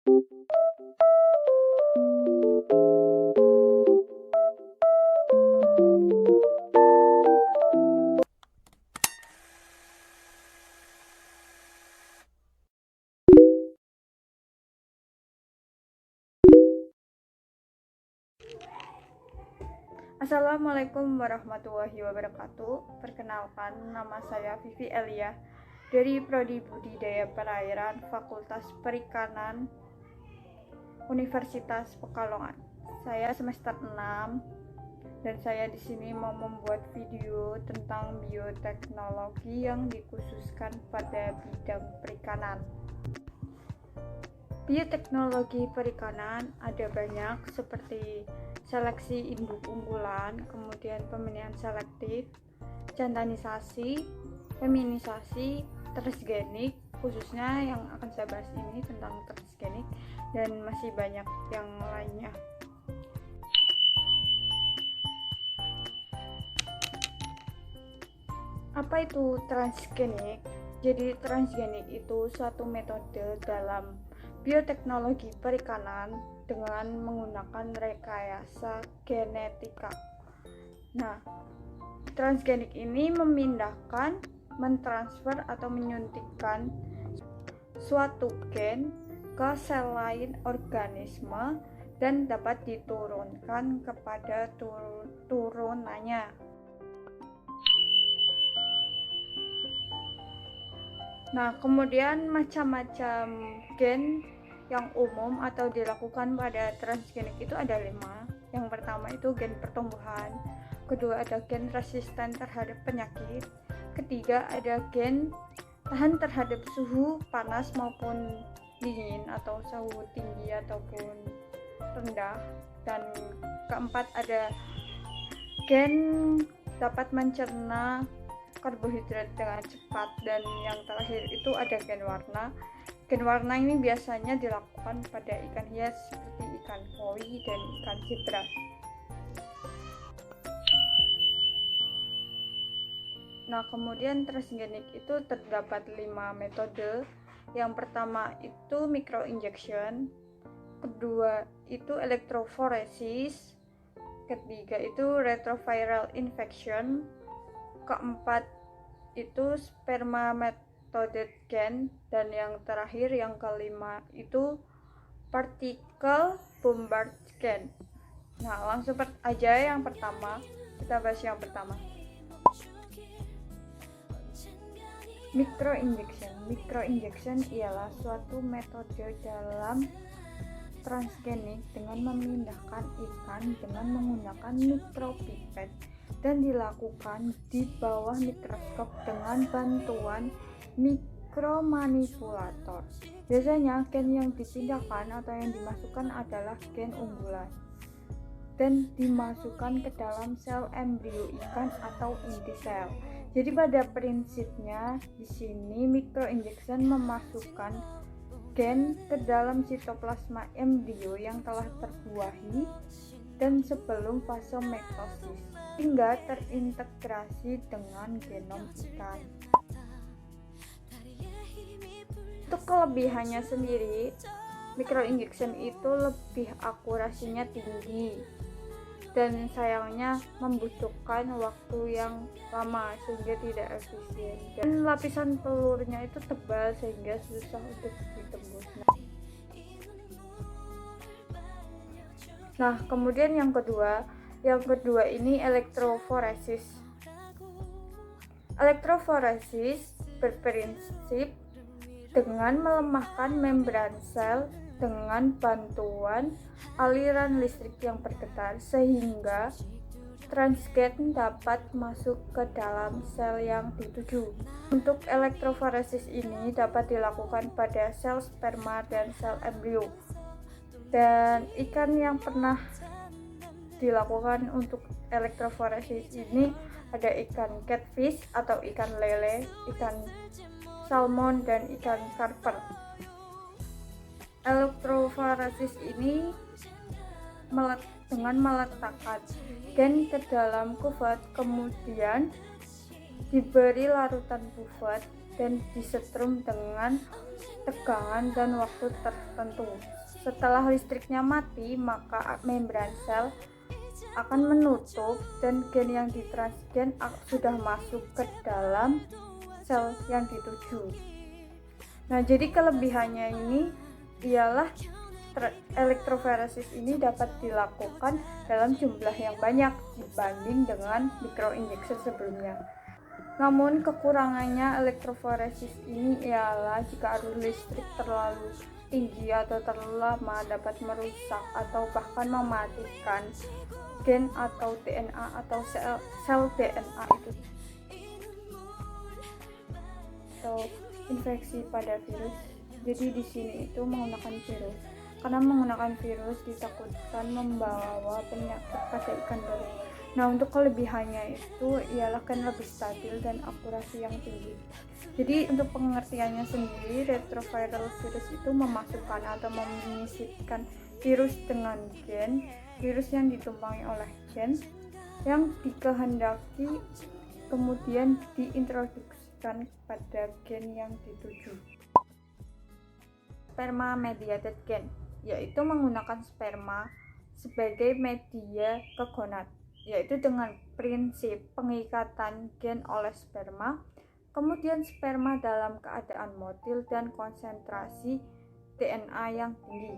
Assalamualaikum warahmatullahi wabarakatuh. Perkenalkan, nama saya Vivi Elia dari Prodi Budidaya Perairan Fakultas Perikanan Universitas Pekalongan. Saya semester 6 dan saya di sini mau membuat video tentang bioteknologi yang dikhususkan pada bidang perikanan. Bioteknologi perikanan ada banyak seperti seleksi induk unggulan, kemudian pemilihan selektif, jantanisasi, feminisasi, transgenik, khususnya yang akan saya bahas ini tentang transgenik, dan masih banyak yang lainnya. Apa itu transgenik? Jadi transgenik itu suatu metode dalam bioteknologi perikanan dengan menggunakan rekayasa genetika. Nah, transgenik ini memindahkan, mentransfer atau menyuntikkan suatu gen ke sel lain organisme dan dapat diturunkan kepada turunannya. Nah, kemudian macam-macam gen yang umum atau dilakukan pada transgenik itu ada 5. Yang pertama itu gen pertumbuhan, kedua ada gen resisten terhadap penyakit, ketiga ada gen tahan terhadap suhu panas maupun dingin atau suhu tinggi ataupun rendah, dan keempat ada gen dapat mencerna karbohidrat dengan cepat, dan yang terakhir itu ada gen warna. Gen warna ini biasanya dilakukan pada ikan hias seperti ikan koi dan ikan zebra. Nah, kemudian transgenik itu terdapat 5 metode. Yang pertama itu microinjection, kedua itu electrophoresis, ketiga itu retroviral infection, keempat itu sperma metode gen, dan yang terakhir yang kelima itu particle bombard gen. Nah, langsung aja yang pertama, kita bahas yang pertama. Microinjection ialah suatu metode dalam transgenik dengan memindahkan ikan dengan menggunakan mikropipet dan dilakukan di bawah mikroskop dengan bantuan mikromanipulator. Biasanya gen yang dipindahkan atau yang dimasukkan adalah gen unggulan dan dimasukkan ke dalam sel embrio ikan atau inti sel. Jadi pada prinsipnya di sini microinjection memasukkan gen ke dalam sitoplasma embrio yang telah terbuahi dan sebelum fase mitosis hingga terintegrasi dengan genom ikan. Untuk kelebihannya sendiri, microinjection itu lebih akurasinya tinggi dan sayangnya membutuhkan waktu yang lama sehingga tidak efisien, dan lapisan telurnya itu tebal sehingga susah untuk ditembus. Nah, kemudian yang kedua ini electrophoresis. Electrophoresis berprinsip dengan melemahkan membran sel dengan bantuan aliran listrik yang bergetar sehingga transgen dapat masuk ke dalam sel yang dituju. Untuk electrophoresis ini dapat dilakukan pada sel sperma dan sel embrio. Dan ikan yang pernah dilakukan untuk electrophoresis ini ada ikan catfish atau ikan lele, ikan salmon, dan ikan karper. Electrophoresis ini dengan meletakkan gen ke dalam kuvat, kemudian diberi larutan buffet dan disetrum dengan tegangan dan waktu tertentu. Setelah listriknya mati, maka membran sel akan menutup dan gen yang ditransgen sudah masuk ke dalam sel yang dituju. Nah, jadi kelebihannya ini ialah elektroforesis ini dapat dilakukan dalam jumlah yang banyak dibanding dengan microinjection sebelumnya. Namun kekurangannya elektroforesis ini ialah jika arus listrik terlalu tinggi atau terlalu lama dapat merusak atau bahkan mematikan gen atau DNA atau sel DNA itu, atau infeksi pada virus. Jadi di sini itu menggunakan virus, karena menggunakan virus ditakutkan membawa penyakit pada ikan baru. Nah, untuk kelebihannya itu ialah kan lebih stabil dan akurasi yang tinggi. Jadi untuk pengertiannya sendiri, retroviral virus itu memasukkan atau menyisipkan virus dengan gen, virus yang ditumpangi oleh gen yang dikehendaki kemudian diintroduksikan pada gen yang dituju. Sperma mediated gen, yaitu menggunakan sperma sebagai media ke gonad, yaitu dengan prinsip pengikatan gen oleh sperma, kemudian sperma dalam keadaan motil dan konsentrasi DNA yang tinggi.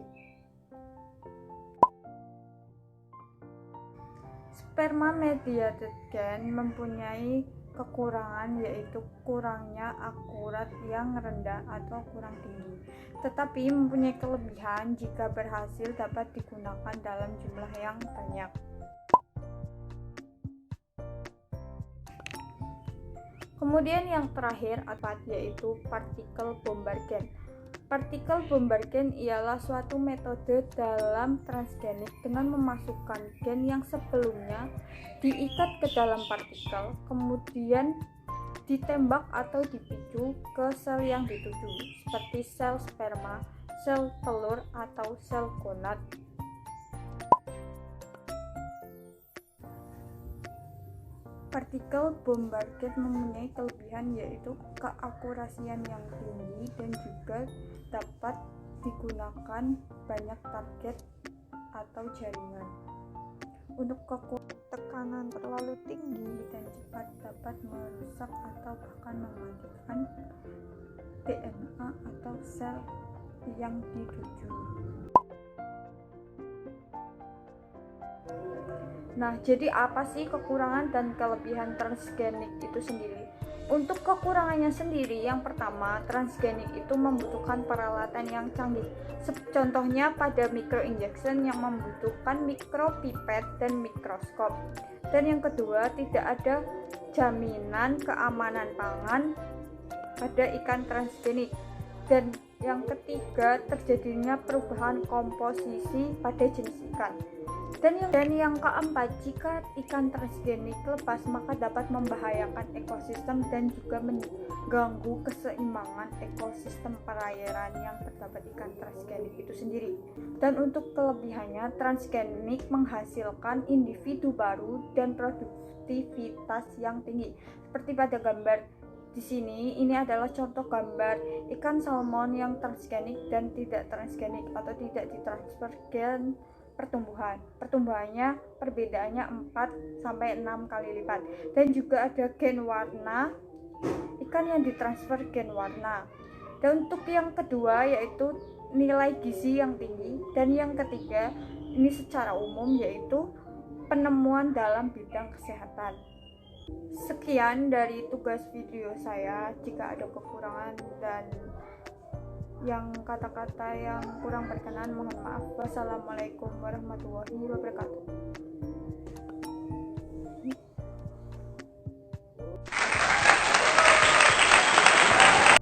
Sperma mediated gen mempunyai kekurangan, yaitu kurangnya akurat yang rendah atau kurang tinggi, tetapi mempunyai kelebihan jika berhasil dapat digunakan dalam jumlah yang banyak. Kemudian yang terakhir yaitu partikel bombar gen. Partikel bombar gen ialah suatu metode dalam transgenik dengan memasukkan gen yang sebelumnya diikat ke dalam partikel, kemudian ditembak atau dipicu ke sel yang dituju, seperti sel sperma, sel telur, atau sel gonad. Partikel bombar gen mempunyai kelebihan, yaitu keakurasian yang tinggi dan juga dapat digunakan banyak target atau jaringan. Untuk tekanan terlalu tinggi dan cepat dapat merusak atau bahkan mematikan DNA atau sel yang dituju. Nah, jadi apa sih kekurangan dan kelebihan transgenik itu sendiri? Untuk kekurangannya sendiri, yang pertama, transgenik itu membutuhkan peralatan yang canggih. Contohnya pada microinjection yang membutuhkan mikropipet dan mikroskop. Dan yang kedua, tidak ada jaminan keamanan pangan pada ikan transgenik. Dan yang ketiga, terjadinya perubahan komposisi pada jenis ikan. Dan yang keempat, jika ikan transgenik lepas maka dapat membahayakan ekosistem dan juga mengganggu keseimbangan ekosistem perairan yang terdapat ikan transgenik itu sendiri. Dan untuk kelebihannya, transgenik menghasilkan individu baru dan produktivitas yang tinggi. Seperti pada gambar di sini, ini adalah contoh gambar ikan salmon yang transgenik dan tidak transgenik atau tidak ditransfer gen pertumbuhannya perbedaannya 4 sampai 6 kali lipat. Dan juga ada gen warna, ikan yang ditransfer gen warna. Dan untuk yang kedua yaitu nilai gizi yang tinggi, dan yang ketiga ini secara umum yaitu penemuan dalam bidang kesehatan. Sekian dari tugas video saya. Jika ada kekurangan dan yang kata-kata yang kurang berkenan, mohon maaf. Wassalamualaikum warahmatullahi wabarakatuh.